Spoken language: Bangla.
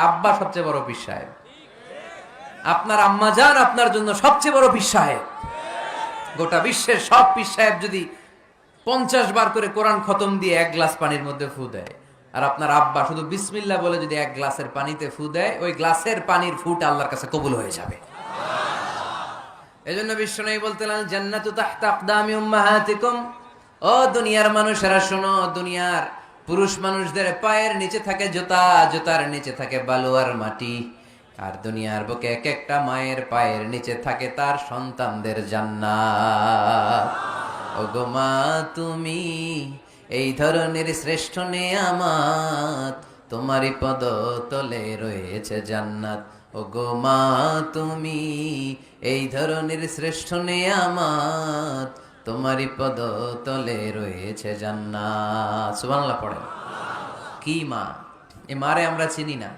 আব্বা সবচেয়ে বড় পীর সাহেব, আপনার আম্মা জান আপনার জন্য সবচেয়ে বড় পীর সাহেব। গোটা বিশ্বের সব পীর সাহেব যদি 50 বার করে কোরআন খতম দিয়ে এক গ্লাস পানির মধ্যে ফু দেয়, আর আপনার আব্বা শুধু বিসমিল্লাহ বলে যদি এক গ্লাসের পানিতে ফু দেয়, ওই গ্লাসের পানির ফুটা আল্লাহর কাছে কবুল হয়ে যাবে। এজন্য বিশ্বনবী বলতেন, জান্নাতু তাহতা আকদামি উম্মাহাতিকুম। ও দুনিয়ার মানুষেরা শোনো, দুনিয়ার পুরুষ মানুষদের পায়ের নিচে থাকে জুতা, জুতার নিচে থাকে বালু আর মাটি। আর দুনিয়ার বুকে এক একটা মায়ের পায়ের নিচে থাকে তার সন্তানদের জান্নাত। ওগো মা তুমি এই ধরনের শ্রেষ্ঠ নেয়ামত, তোমারই পদ তলে রয়েছে জান্নাত। ওগো মা তুমি এই ধরনের শ্রেষ্ঠ নেয়ামত, তোমারই পদ তলে রয়েছে জান্নাত। সুবহানাল্লাহ পড়েন। কি মা, এ মারে আমরা চিনি না।